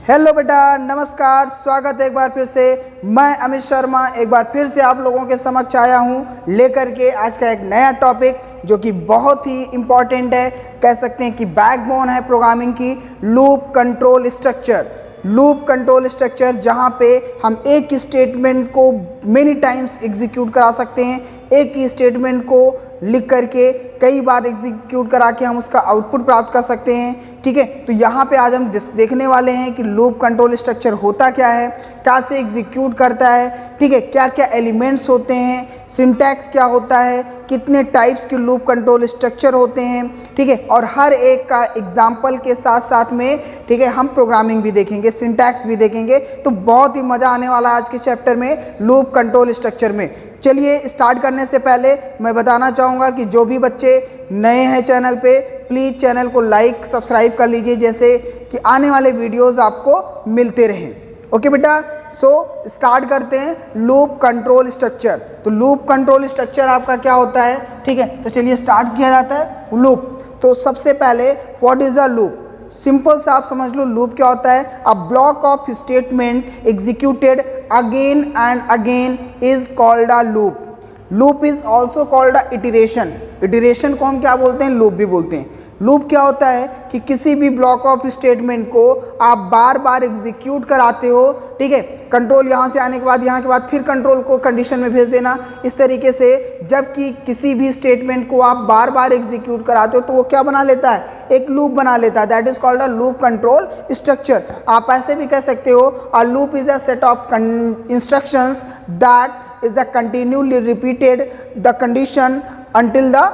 Hello बेटा, नमस्कार। स्वागत है एक बार फिर से। मैं अमित शर्मा एक बार फिर से आप लोगों के समक्ष आया हूँ लेकर के आज का एक नया टॉपिक जो कि बहुत ही इम्पॉर्टेंट है, कह सकते हैं कि बैकबोन है प्रोग्रामिंग की, loop control structure. Loop control structure जहाँ पे हम एक ही स्टेटमेंट को मेनी टाइम्स एग्जीक्यूट करा सकते हैं, एक ही स्टेटमेंट को लिख करके कई बार एग्जीक्यूट करा के हम उसका आउटपुट प्राप्त कर सकते हैं। ठीक है, तो यहाँ पे आज हम देखने वाले हैं कि लूप कंट्रोल स्ट्रक्चर होता क्या है, कैसे एग्जीक्यूट करता है, ठीक है, क्या क्या एलिमेंट्स होते हैं, सिंटैक्स क्या होता है, कितने टाइप्स के लूप कंट्रोल स्ट्रक्चर होते हैं, ठीक है, और हर एक का एग्जाम्पल के साथ साथ में, ठीक है, हम प्रोग्रामिंग भी देखेंगे, सिंटैक्स भी देखेंगे। तो बहुत ही मज़ा आने वाला आज के चैप्टर में लूप कंट्रोल स्ट्रक्चर में। चलिए स्टार्ट करने से पहले मैं बताना चाहूँगा कि जो भी बच्चे नए हैं चैनल पे, प्लीज़ चैनल को लाइक सब्सक्राइब कर लीजिए, जैसे कि आने वाले वीडियोस आपको मिलते रहें। ओके बेटा, सो स्टार्ट करते हैं लूप कंट्रोल स्ट्रक्चर। तो लूप कंट्रोल स्ट्रक्चर आपका क्या होता है, ठीक है, तो चलिए स्टार्ट किया जाता है लूप। तो सबसे पहले what is a loop, simple सा आप समझ लो लूप क्या होता है। अ block of statement executed again and again is called a loop. Loop is also called a iteration. Iteration को हम क्या बोलते हैं, लूप भी बोलते हैं। लूप क्या होता है कि किसी भी ब्लॉक ऑफ स्टेटमेंट को आप बार बार एग्जीक्यूट कराते हो, ठीक है, कंट्रोल यहाँ से आने के बाद यहाँ के बाद फिर कंट्रोल को कंडीशन में भेज देना, इस तरीके से जबकि किसी भी स्टेटमेंट को आप बार बार एग्जीक्यूट कराते हो तो वो क्या बना लेता है, एक लूप बना लेता है। That is called a loop control structure. आप ऐसे भी कह सकते हो a loop is a set of instructions that is a continually repeated the condition until the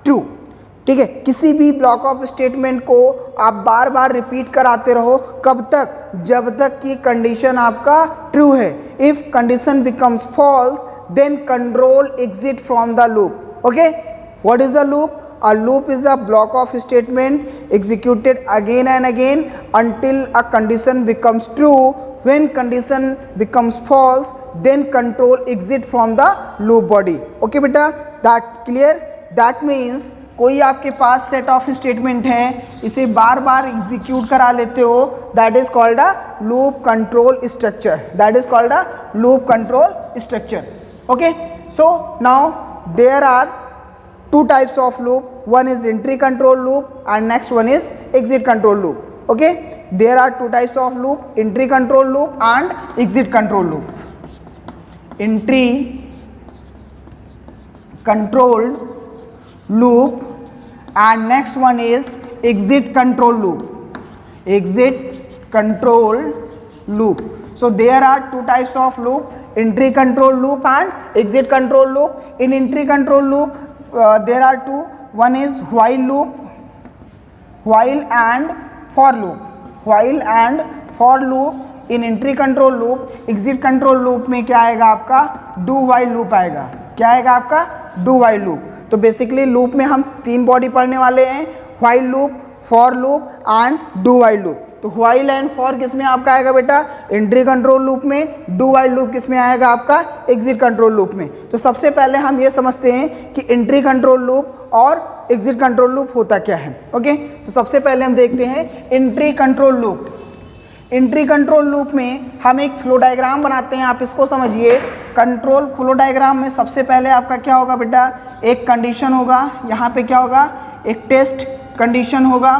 true. ठीक है, किसी भी ब्लॉक ऑफ स्टेटमेंट को आप बार बार रिपीट कराते रहो, कब तक, जब तक कि कंडीशन आपका ट्रू है। If condition becomes false then control exit from the loop. Okay, what is a loop? A loop is a block of statement executed again and again until a condition becomes true. When condition becomes false, then control exit from the loop body. Okay बेटा, that clear? That means कोई आपके पास set of statement है, इसे बार बार execute करा लेते हो, that is called a loop control structure. That is called a loop control structure. Okay, so now there are two types of loop. One is entry control loop and next one is exit control loop. Okay, there are two types of loop, entry control loop and exit control loop. Entry control loop and next one is exit control loop. Exit control loop. So there are two types of loop, entry control loop and exit control loop. In entry control loop there are two. One is while loop, while and for loop. While and for loop in entry control loop. exit control loop में क्या आएगा आपका, do while loop आएगा। क्या आएगा आपका, do while loop। तो basically loop में हम तीन बॉडी पढ़ने वाले हैं, while loop, for loop and do while loop। तो while and for किस में आपका आएगा बेटा, एंट्री कंट्रोल लूप में। डू while लूप किस में आएगा आपका, एग्जिट कंट्रोल लूप में। तो सबसे पहले हम ये समझते हैं कि एंट्री कंट्रोल लूप और एग्जिट कंट्रोल लूप होता क्या है। ओके, तो सबसे पहले हम देखते हैं entry control loop. Entry control loop में हम एक फ्लो डायग्राम बनाते हैं, आप इसको समझिए। कंट्रोल फ्लो डायग्राम में सबसे पहले आपका क्या होगा बेटा, एक कंडीशन होगा, यहाँ पे क्या होगा, एक टेस्ट कंडीशन होगा,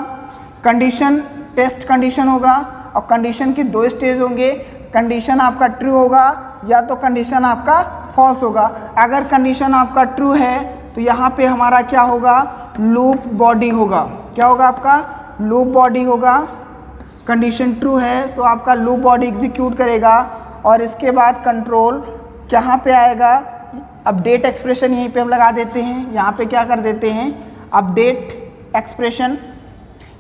कंडीशन टेस्ट कंडीशन होगा, और कंडीशन की दो स्टेज होंगे। कंडीशन आपका ट्रू होगा या तो कंडीशन आपका फॉल्स होगा। अगर कंडीशन आपका ट्रू है तो यहाँ पे हमारा क्या होगा, लूप बॉडी होगा। क्या होगा आपका, लूप बॉडी होगा। कंडीशन ट्रू है तो आपका लूप बॉडी एग्जीक्यूट करेगा और इसके बाद कंट्रोल कहाँ पे आएगा, अपडेट एक्सप्रेशन यहीं पे हम लगा देते हैं। यहाँ पे क्या कर देते हैं, अपडेट एक्सप्रेशन,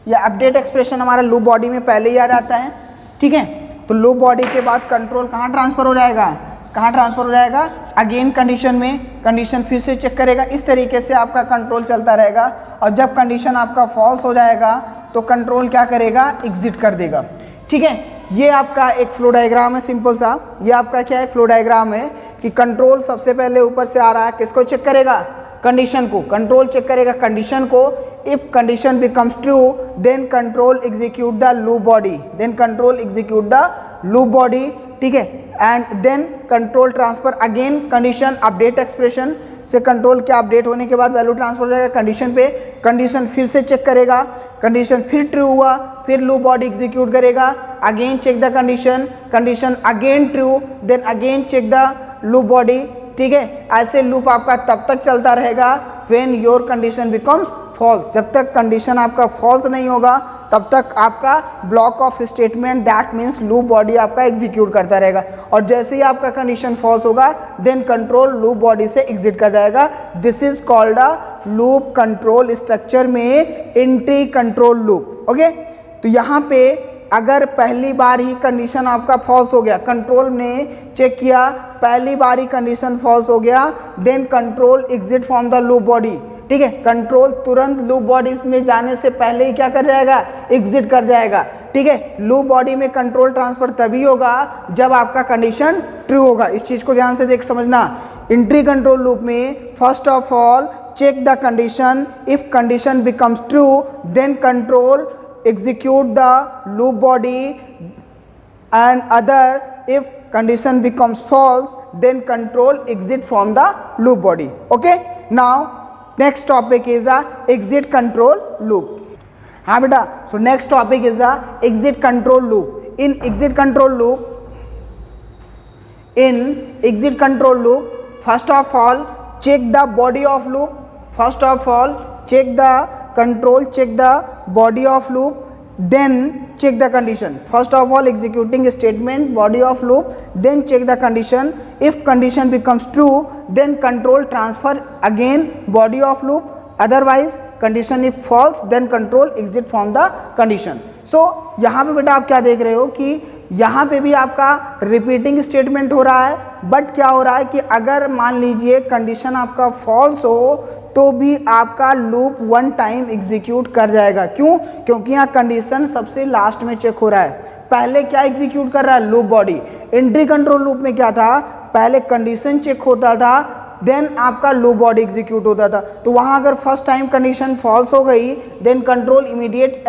या अपडेट एक्सप्रेशन हमारा लूप बॉडी में पहले ही आ जाता है। ठीक है, तो लूप बॉडी के बाद कंट्रोल कहाँ ट्रांसफ़र हो जाएगा, कहाँ ट्रांसफ़र हो जाएगा, अगेन कंडीशन में। कंडीशन फिर से चेक करेगा, इस तरीके से आपका कंट्रोल चलता रहेगा। और जब कंडीशन आपका फॉल्स हो जाएगा तो कंट्रोल क्या करेगा, एग्जिट कर देगा। ठीक है, ये आपका एक फ्लो डायग्राम है सिंपल सा। ये आपका क्या है, फ्लो डायग्राम है कि कंट्रोल सबसे पहले ऊपर से आ रहा है, किसको चेक करेगा, कंडीशन को। कंट्रोल चेक करेगा कंडीशन को, if condition becomes true, then control execute the loop body, then control execute the loop body, ठीक है, and then control transfer again condition update expression से कंट्रोल के अपडेट होने के बाद वैल्यू ट्रांसफर हो जाएगा कंडीशन पे, कंडीशन फिर से चेक करेगा, कंडीशन फिर ट्रू हुआ, फिर लूप बॉडी एग्जीक्यूट करेगा, again check the condition, condition again true, then again check the loop body, ठीक है। ऐसे लूप आपका तब तक चलता रहेगा when your condition becomes false, जब तक कंडीशन आपका फॉल्स नहीं होगा तब तक आपका block of statement that means loop body आपका एग्जीक्यूट करता रहेगा, और जैसे ही आपका कंडीशन फॉल्स होगा देन कंट्रोल लूप बॉडी से एग्जिट कर जाएगा। This is called a loop control structure में एंट्री कंट्रोल लूप, ओके। तो यहाँ पे अगर पहली बार ही कंडीशन आपका फॉल्स हो गया, कंट्रोल ने चेक किया, पहली बार ही कंडीशन फॉल्स हो गया, then control exit from the loop body, ठीक है। कंट्रोल तुरंत लूप बॉडीज में जाने से पहले ही क्या कर जाएगा, एग्जिट कर जाएगा, ठीक है। लूप बॉडी में कंट्रोल ट्रांसफर तभी होगा जब आपका कंडीशन ट्रू होगा, इस चीज को ध्यान से देख समझना। एंट्री कंट्रोल लूप में first of all check the condition, if condition becomes true then control execute the loop body, and other if condition becomes false then control exit from the loop body, okay। now next topic is a exit control loop, हाँ बेटा। so next topic is a exit control loop. in exit control loop first of all check the body of loop, first of all check the control, check the body of loop, then check the condition. first of all executing statement body of loop, then check the condition, if condition becomes true then control transfer again body of loop, otherwise condition if false then control exit from the condition. so यहाँ पे बेटा आप क्या देख रहे हो कि यहाँ पे भी आपका रिपीटिंग स्टेटमेंट हो रहा है, बट क्या हो रहा है कि अगर मान लीजिए कंडीशन आपका फॉल्स हो तो भी आपका लूप वन टाइम एग्जीक्यूट कर जाएगा। क्यों? क्योंकि यहाँ कंडीशन सबसे लास्ट में चेक हो रहा है, पहले क्या एग्जीक्यूट कर रहा है, loop body. Entry control loop में क्या था, पहले कंडीशन चेक होता था देन आपका लूप बॉडी एग्जीक्यूट होता था। तो वहाँ अगर फर्स्ट टाइम कंडीशन फॉल्स हो गई then control immediate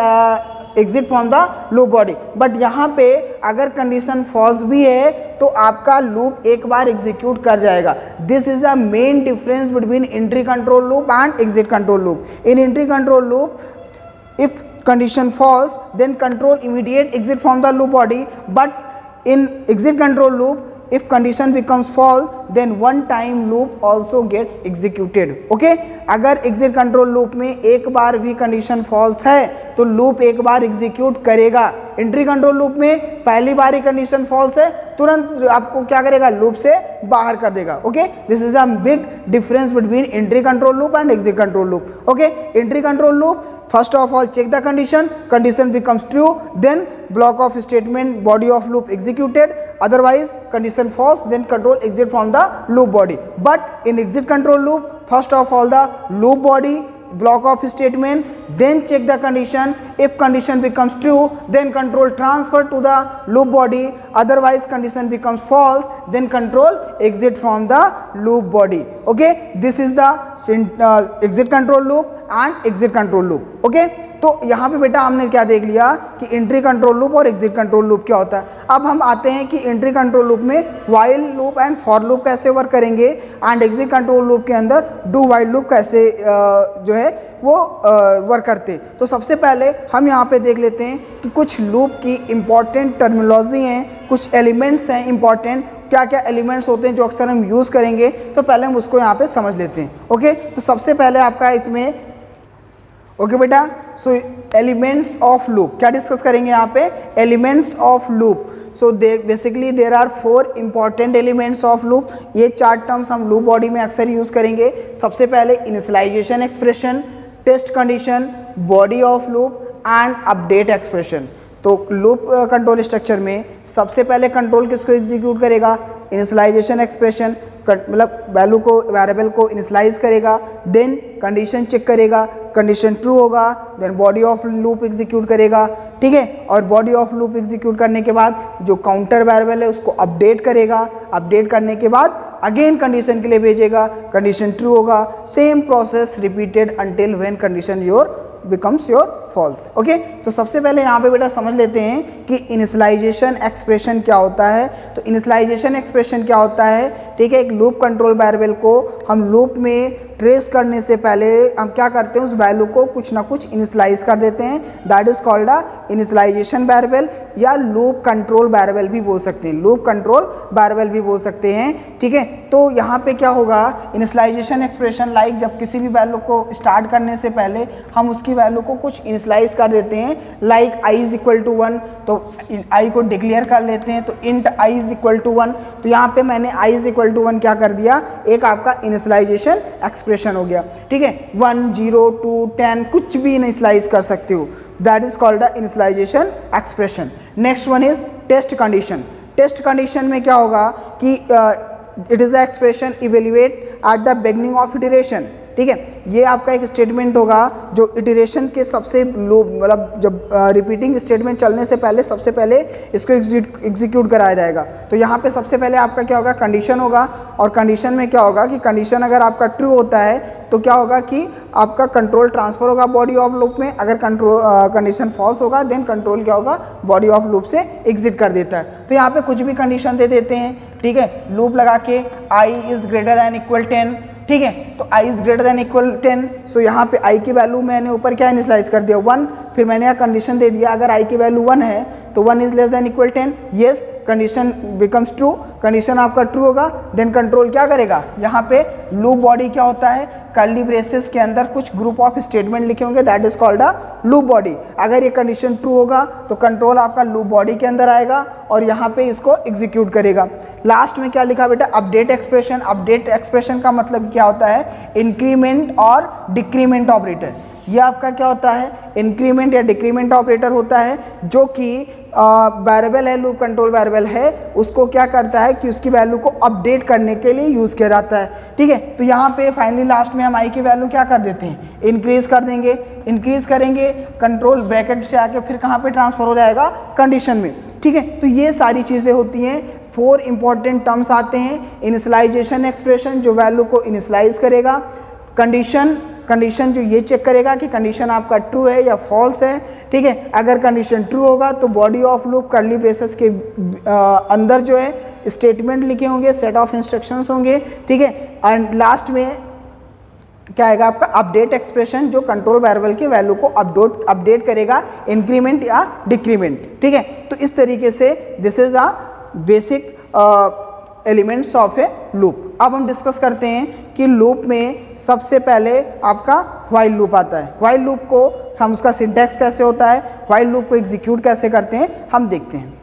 exit from the loop body, but यहाँ पे अगर कंडीशन फॉल्स भी है तो आपका लूप एक बार एग्जीक्यूट कर जाएगा। This is a main difference between entry control loop and exit control loop. In entry control loop if condition false then control immediate exit from the loop body, but in exit control loop if condition becomes false then one time loop also gets executed, okay। अगर exit control loop में एक बार भी condition false है तो loop एक बार execute करेगा। entry control loop में पहली बार ही condition false है तुरंत आपको क्या करेगा, loop से बाहर कर देगा, okay। this is a big difference between entry control loop and exit control loop, okay। entry control loop first of all check the condition, condition becomes true then block of statement body of loop executed, otherwise condition false then control exit from the loop body। but in exit control loop first of all the loop body block of statement then check the condition, if condition becomes true then control transfer to the loop body, otherwise condition becomes false then control exit from the loop body, okay। this is the exit control loop and exit control loop, okay. तो यहाँ पे बेटा हमने क्या देख लिया कि entry control loop और एग्जिट कंट्रोल लूप क्या होता है। अब हम आते हैं कि एंट्री कंट्रोल लूप में while loop and for loop कैसे वर्क करेंगे एंड एग्जिट कंट्रोल लूप के अंदर डू व्हाइल लूप कैसे जो है वो वर्क करते। तो सबसे पहले हम यहाँ पे देख लेते हैं कि कुछ लूप की इंपॉर्टेंट टर्मिनोलॉजी हैं, कुछ एलिमेंट्स हैं इंपॉर्टेंट, क्या क्या एलिमेंट्स होते हैं जो अक्सर हम यूज़ करेंगे, तो पहले हम उसको यहाँ पे समझ लेते हैं, ओके। तो सबसे पहले आपका इसमें ओके बेटा, सो एलिमेंट्स ऑफ लूप क्या डिस्कस करेंगे यहाँ पे, elements of loop. So basically there are 4 important elements of loop. ये 4 टर्म्स हम लूप बॉडी में अक्सर यूज़ करेंगे। सबसे पहले initialization expression, test condition, body of loop and update expression. तो लूप कंट्रोल स्ट्रक्चर में सबसे पहले कंट्रोल किसको एग्जीक्यूट करेगा, इनिशियलाइजेशन एक्सप्रेशन, मतलब वैल्यू को वेरिएबल को इनिशियलाइज करेगा, देन कंडीशन चेक करेगा, कंडीशन ट्रू होगा, then body of loop execute करेगा, ठीक है। और बॉडी ऑफ लूप एग्जीक्यूट करने के बाद जो काउंटर वेरिएबल है उसको अपडेट करेगा, अपडेट करने के बाद अगेन कंडीशन के लिए भेजेगा, कंडीशन ट्रू होगा, same process repeated until when condition your becomes your false. Okay, तो सबसे पहले यहाँ पे बेटा समझ लेते हैं कि इनिशियलाइजेशन एक्सप्रेशन क्या होता है। तो इनिशियलाइजेशन एक्सप्रेशन क्या होता है, ठीक है, एक लूप कंट्रोल वेरिएबल को हम लूप में ट्रेस करने से पहले हम क्या करते हैं, उस वैल्यू को कुछ ना कुछ इनिशियलाइज कर देते हैं, that is called a initialization variable या लूप कंट्रोल वेरिएबल भी बोल सकते हैं, लूप कंट्रोल वेरिएबल भी बोल सकते हैं, ठीक है। तो यहाँ पे क्या होगा, इनिशियलाइजेशन एक्सप्रेशन लाइक जब किसी भी वैल्यू को स्टार्ट करने से पहले हम उसकी वैल्यू को कुछ इनिशियलाइज कर देते हैं, like i is equal to 1, तो i को डिक्लेयर कर लेते हैं, तो int i is equal to 1, तो यहाँ पे मैंने i इज इक्वल टू 1 क्या कर दिया, एक आपका इनिशियलाइजेशन एक्सप्रेशन हो गया, ठीक है। 1 0 2 10 कुछ भी इनिशियलाइज कर सकते हो, that is called the initialization expression. Next one is test condition. Test condition में क्या होगा कि it is the expression evaluate at the beginning of iteration, ठीक है। ये आपका एक स्टेटमेंट होगा जो इटरेशन के सबसे लो, मतलब जब रिपीटिंग स्टेटमेंट चलने से पहले सबसे पहले इसको एग्जीक्यूट कराया जाएगा। तो यहाँ पे सबसे पहले आपका क्या होगा, कंडीशन होगा, और कंडीशन में क्या होगा कि कंडीशन अगर आपका ट्रू होता है तो क्या होगा कि आपका कंट्रोल ट्रांसफर होगा बॉडी ऑफ लूप में, अगर कंडीशन फॉल्स होगा देन कंट्रोल क्या होगा, बॉडी ऑफ लूप से एग्जिट कर देता है। तो यहाँ पे कुछ भी कंडीशन दे देते हैं, ठीक है, लूप लगा के i is greater than equal 10, ठीक है, तो i is greater than equal 10, सो यहाँ पे i की वैल्यू मैंने ऊपर क्या इनिशियलाइज कर दिया 1, फिर मैंने यहाँ कंडीशन दे दिया अगर i की वैल्यू 1 है तो 1 is less than equal 10, yes condition becomes true, condition आपका ट्रू होगा, देन कंट्रोल क्या करेगा, यहाँ पे लूप बॉडी क्या होता है, कर्ली ब्रेसेस के अंदर कुछ ग्रुप ऑफ स्टेटमेंट लिखे होंगे, that is called a loop body. अगर ये कंडीशन ट्रू होगा तो कंट्रोल आपका लूप बॉडी के अंदर आएगा और यहाँ पे इसको एग्जीक्यूट करेगा। लास्ट में क्या लिखा बेटा, अपडेट एक्सप्रेशन। अपडेट एक्सप्रेशन का मतलब क्या होता है, इंक्रीमेंट और डिक्रीमेंट ऑपरेटर। ये आपका क्या होता है, इंक्रीमेंट या डिक्रीमेंट ऑपरेटर होता है, जो कि वेरिएबल है, लूप कंट्रोल वेरिएबल है, उसको क्या करता है कि उसकी वैल्यू को अपडेट करने के लिए यूज़ किया जाता है, ठीक है। तो यहाँ पे फाइनली लास्ट में हम i की वैल्यू क्या कर देते हैं, इंक्रीज कर देंगे, इंक्रीज करेंगे, कंट्रोल ब्रैकेट से आके फिर कहाँ पे ट्रांसफर हो जाएगा, कंडीशन में, ठीक है। तो ये सारी चीज़ें होती हैं, 4 इंपॉर्टेंट टर्म्स आते हैं, इनिशियलाइजेशन एक्सप्रेशन जो वैल्यू को इनिशियलाइज करेगा, कंडीशन जो ये चेक करेगा कि कंडीशन आपका ट्रू है या फॉल्स है, ठीक है। अगर कंडीशन ट्रू होगा तो body of loop curly braces के अंदर जो है स्टेटमेंट लिखे होंगे, सेट ऑफ इंस्ट्रक्शंस होंगे, ठीक है। एंड लास्ट में क्या आएगा आपका अपडेट एक्सप्रेशन, जो कंट्रोल वेरिएबल की वैल्यू को अपडेट करेगा, इंक्रीमेंट या डिक्रीमेंट, ठीक है। तो इस तरीके से this is a basic elements of A loop. अब हम डिस्कस करते हैं कि लूप में सबसे पहले आपका व्हाइल लूप आता है। व्हाइल लूप को हम उसका सिंटैक्स कैसे होता है, व्हाइल लूप को एग्जीक्यूट कैसे करते हैं, हम देखते हैं।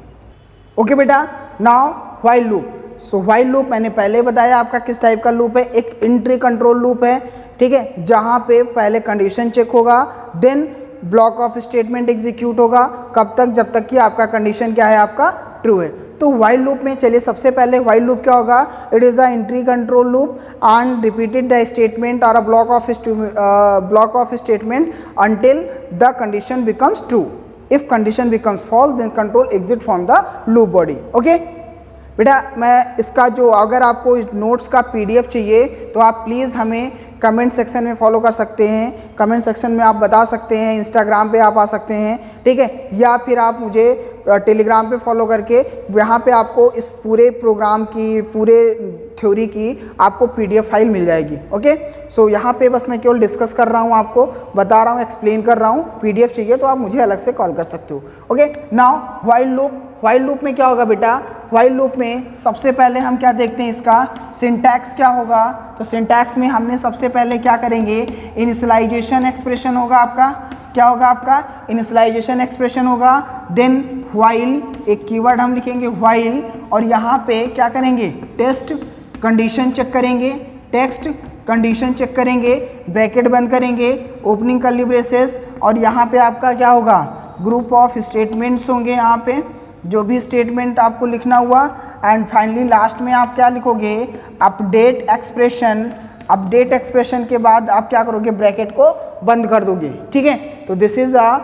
ओके बेटा, नाउ व्हाइल लूप। सो व्हाइल लूप मैंने पहले बताया आपका किस टाइप का लूप है, एक इंट्री कंट्रोल लूप है, ठीक है, जहाँ पे पहले कंडीशन चेक होगा, then block of statement execute होगा, कब तक, जब तक कि आपका कंडीशन क्या है, आपका ट्रू है। तो व्हाइल लूप में चलिए सबसे पहले व्हाइल लूप क्या होगा, it is a entry control loop and repeated the statement और a block of statement until the condition becomes true. If condition becomes false then control exit from the loop body. Okay बेटा, मैं इसका जो, अगर आपको notes का PDF चाहिए तो आप प्लीज़ हमें कमेंट सेक्शन में फॉलो कर सकते हैं, कमेंट सेक्शन में आप बता सकते हैं, इंस्टाग्राम पे आप आ सकते हैं, ठीक है, या फिर आप मुझे टेलीग्राम पे फॉलो करके यहाँ पे आपको इस पूरे प्रोग्राम की, पूरे थ्योरी की आपको PDF फाइल मिल जाएगी। ओके, सो यहाँ पे बस मैं केवल डिस्कस कर रहा हूँ, आपको बता रहा हूँ, एक्सप्लेन कर रहा हूँ। PDF चाहिए तो आप मुझे अलग से कॉल कर सकते हो। Okay, now while loop. While loop में क्या होगा बेटा, व्हाइल लूप में सबसे पहले हम क्या देखते हैं, इसका सिंटैक्स क्या होगा। तो सिंटैक्स में हमने सबसे पहले क्या करेंगे, इनिशियलाइजेशन एक्सप्रेशन होगा आपका, क्या होगा आपका, इनिशियलाइजेशन एक्सप्रेशन होगा, देन व्हाइल, एक कीवर्ड हम लिखेंगे व्हाइल, और यहाँ पे क्या करेंगे, टेस्ट कंडीशन चेक करेंगे, टेक्स्ट कंडीशन चेक करेंगे, ब्रैकेट बंद करेंगे, ओपनिंग कर्ली ब्रेसेस, और यहाँ पे आपका क्या होगा, ग्रुप ऑफ स्टेटमेंट्स होंगे, यहाँ पे जो भी स्टेटमेंट आपको लिखना हुआ, एंड फाइनली लास्ट में आप क्या लिखोगे, अपडेट एक्सप्रेशन। अपडेट एक्सप्रेशन के बाद आप क्या करोगे, ब्रैकेट को बंद कर दोगे, ठीक है। तो this is a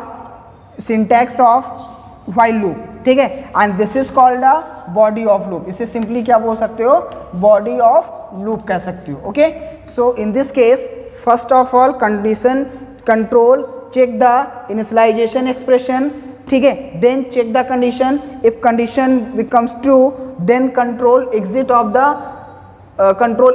syntax of while loop. ठीक है, and this is called a body of loop. इसे सिंपली क्या बोल सकते हो, बॉडी ऑफ लूप कह सकते हो। Okay, so in this case first of all condition control check the initialization expression, ठीक है, then check the condition, if condition becomes true then control exit of the control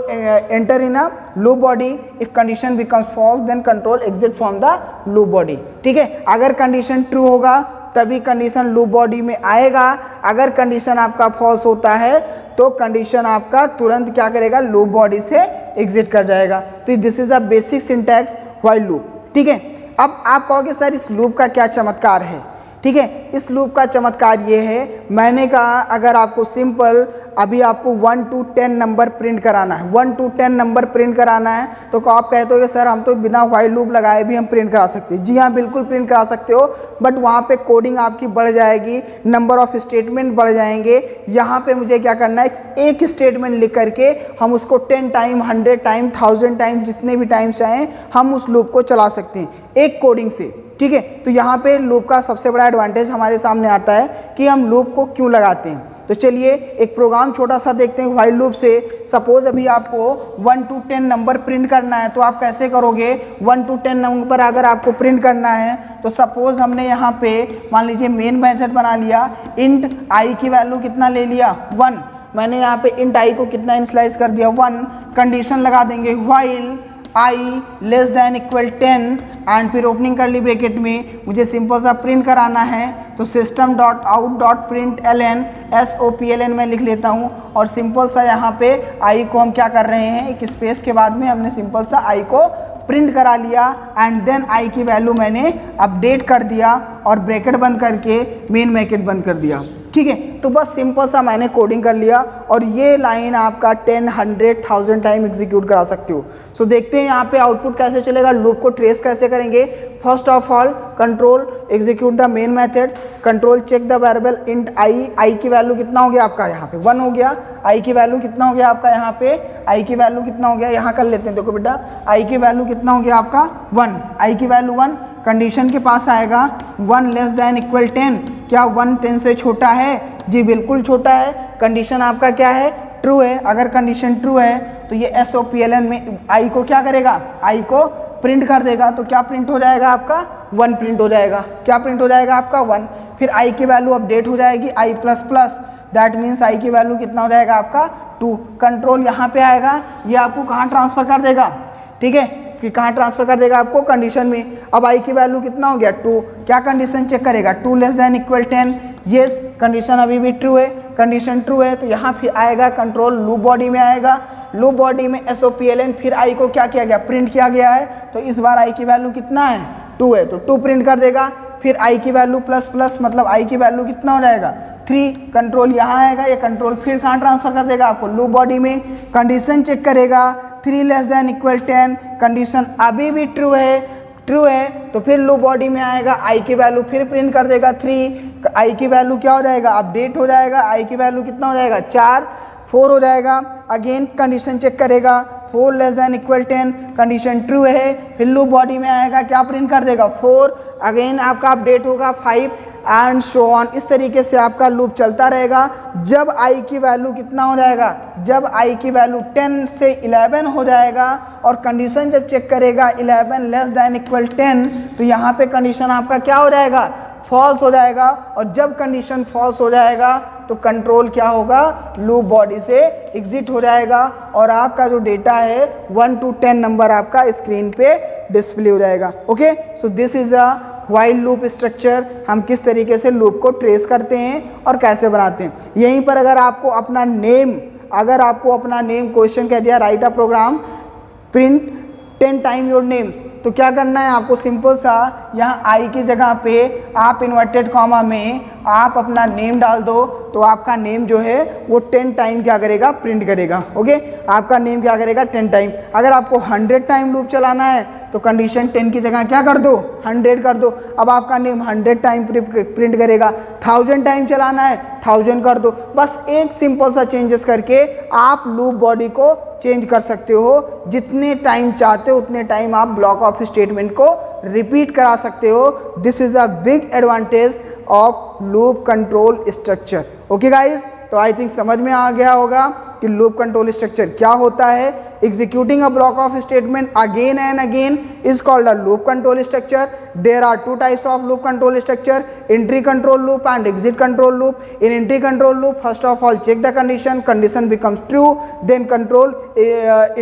enter in a loop body, if condition becomes false then control exit from the loop body। ठीक है, अगर condition true होगा तभी condition loop body में आएगा, अगर condition आपका false होता है तो कंडीशन आपका तुरंत क्या करेगा, लूप बॉडी से एग्जिट कर जाएगा। तो this is a basic syntax while loop. ठीक है, अब आप कहोगे सर इस लूप का क्या चमत्कार है। ठीक है, इस लूप का चमत्कार ये है, मैंने कहा अगर आपको सिंपल अभी आपको 1 to 10 नंबर प्रिंट कराना है, 1 to 10 नंबर प्रिंट कराना है, तो आप कहते हो कि सर हम तो बिना व्हाइल लूप लगाए भी हम प्रिंट करा सकते हैं। जी हाँ, बिल्कुल प्रिंट करा सकते हो, बट वहाँ पे कोडिंग आपकी बढ़ जाएगी, नंबर ऑफ स्टेटमेंट बढ़ जाएंगे। यहाँ पे मुझे क्या करना है, एक स्टेटमेंट लिख करके हम उसको 10 टाइम 100 टाइम 1000 टाइम जितने भी टाइम चाहें हम उस लूप को चला सकते हैं एक कोडिंग से। ठीक है, तो यहाँ पे लूप का सबसे बड़ा एडवांटेज हमारे सामने आता है कि हम लूप को क्यों लगाते हैं। तो चलिए एक प्रोग्राम छोटा सा देखते हैं व्हाइल लूप से। सपोज अभी आपको 1 to 10 नंबर प्रिंट करना है, तो आप कैसे करोगे, 1 to 10 नंबर अगर आपको प्रिंट करना है तो सपोज हमने यहाँ पे मान लीजिए मेन मेथड बना लिया, इंट आई की वैल्यू कितना ले लिया 1, मैंने यहाँ पे इंट आई को कितना इनिशियलाइज कर दिया 1, कंडीशन लगा देंगे while i less than equal 10 and फिर ओपनिंग करली ब्रैकेट में मुझे सिंपल सा प्रिंट कराना है, तो system dot out dot print ln SOPLN में लिख लेता हूँ और सिंपल सा यहाँ पे i को हम क्या कर रहे हैं, एक स्पेस के बाद में हमने सिंपल सा i को प्रिंट करा लिया एंड देन i की वैल्यू मैंने अपडेट कर दिया और ब्रैकेट बंद करके मेन ब्रैकेट बंद कर दिया। ठीक है, तो बस सिंपल सा मैंने कोडिंग कर लिया और ये लाइन आपका 10 100 1000 टाइम एग्जीक्यूट करा सकते हो। सो देखते हैं यहाँ पे आउटपुट कैसे चलेगा, लूप को ट्रेस कैसे करेंगे। First of all control execute the main method, control check the variable int i की वैल्यू कितना हो गया आपका यहाँ पे 1 हो गया, आई की वैल्यू कितना हो गया आपका यहाँ पे, आई की वैल्यू कितना हो गया, यहाँ कर लेते हैं, देखो बेटा आई की वैल्यू कितना हो गया आपका 1, आई की वैल्यू 1, कंडीशन के पास आएगा 1 लेस देन इक्वल 10, क्या 1 10 से छोटा है, जी बिल्कुल छोटा है, कंडीशन आपका क्या है, ट्रू है। अगर कंडीशन ट्रू है तो ये SOPLN में आई को क्या करेगा, आई को प्रिंट कर देगा, तो क्या प्रिंट हो जाएगा आपका 1 प्रिंट हो जाएगा, क्या प्रिंट हो जाएगा आपका 1, फिर आई की वैल्यू अपडेट हो जाएगी i plus plus, that means I की वैल्यू कितना हो जाएगा आपका 2, कंट्रोल यहाँ पे आएगा, ये आपको कहाँ ट्रांसफर कर देगा, ठीक है, कि कहाँ ट्रांसफर कर देगा आपको कंडीशन में। अब आई की वैल्यू कितना हो गया 2, क्या कंडीशन चेक करेगा 2 less than equal 10, yes condition अभी भी ट्रू है, कंडीशन ट्रू है तो यहाँ फिर आएगा कंट्रोल लूप बॉडी में आएगा, लूप बॉडी में SOPLN फिर आई को क्या किया गया, प्रिंट किया गया है, तो इस बार आई की वैल्यू कितना है 2 है, तो 2 प्रिंट कर देगा, फिर आई की वैल्यू प्लस प्लस मतलब आई की वैल्यू कितना हो जाएगा 3, कंट्रोल यहाँ आएगा, ये कंट्रोल फिर कहाँ ट्रांसफर कर देगा आपको लूप बॉडी में, कंडीशन चेक करेगा 3 लेस देन इक्वल 10, कंडीशन अभी भी ट्रू है तो फिर लूप बॉडी में आएगा, आई की वैल्यू फिर प्रिंट कर देगा 3, आई की वैल्यू क्या हो जाएगा, अपडेट हो जाएगा, आई की वैल्यू कितना हो जाएगा 4 हो जाएगा, अगेन कंडीशन चेक करेगा 4 less than equal 10, condition true है, फिर लूप बॉडी में आएगा, क्या प्रिंट कर देगा 4, अगेन आपका अपडेट होगा 5 एंड सो ऑन। इस तरीके से आपका लूप चलता रहेगा। जब आई की वैल्यू कितना हो जाएगा, जब आई की वैल्यू 10 से 11 हो जाएगा और कंडीशन जब चेक करेगा 11 लेस देन इक्वल 10, तो यहाँ पे कंडीशन आपका क्या हो जाएगा, फॉल्स हो जाएगा, और जब कंडीशन फॉल्स हो जाएगा तो कंट्रोल क्या होगा, लूप बॉडी से एग्जिट हो जाएगा और आपका जो डेटा है 1 to 10 नंबर आपका स्क्रीन पे डिस्प्ले हो जाएगा। Okay, so this is a while loop structure. हम किस तरीके से लूप को ट्रेस करते हैं और कैसे बनाते हैं। यहीं पर अगर आपको अपना नेम क्वेश्चन कह दिया, write a program print 10 time your names, तो क्या करना है आपको, सिंपल सा यहाँ आई की जगह पे आप इन्वर्टेड कॉमा में आप अपना नेम डाल दो, तो आपका नेम जो है वो 10 टाइम क्या करेगा, प्रिंट करेगा। ओके, आपका नेम क्या करेगा 10 टाइम। अगर आपको 100 टाइम लूप चलाना है तो कंडीशन 10 की जगह क्या कर दो, 100 कर दो, अब आपका नेम 100 टाइम प्रिंट करेगा। 1000 टाइम चलाना है 1000 कर दो। बस एक सिंपल सा चेंजेस करके आप लूप बॉडी को चेंज कर सकते हो। जितने टाइम चाहते हो उतने टाइम आप ब्लॉक ऑफ स्टेटमेंट को रिपीट करा सकते हो। This is a big advantage of loop control structure. Okay guys, तो आई थिंक समझ में आ गया होगा कि लूप कंट्रोल स्ट्रक्चर क्या होता है। Executing a block of statement again and again is called a loop control structure. There are two types of loop control structure, entry control loop and exit control loop. In entry control loop, first of all check the condition, condition becomes true, then control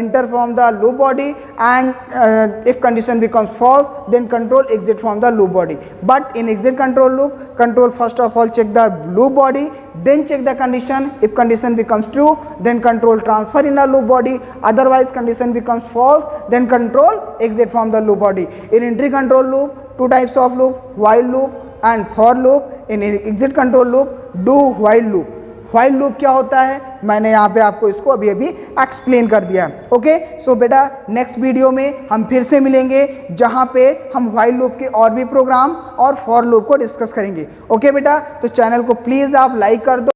enter from the loop body, and if condition becomes false, then control exit from the loop body. But in exit control loop, control first of all check the loop body, then check the condition. If condition becomes true, then control transfer in the loop body, otherwise condition becomes false, then control exit from the loop body. In entry control loop, two types of loop, while loop and for loop. In exit control loop, do while loop. while loop क्या होता है मैंने यहाँ पे आपको इसको अभी अभी एक्सप्लेन कर दिया। ओके, सो बेटा नेक्स्ट वीडियो में हम फिर से मिलेंगे जहाँ पे हम while लूप के और भी प्रोग्राम और फॉर लूप को डिस्कस करेंगे। ओके बेटा, तो चैनल को प्लीज़ आप लाइक कर दो।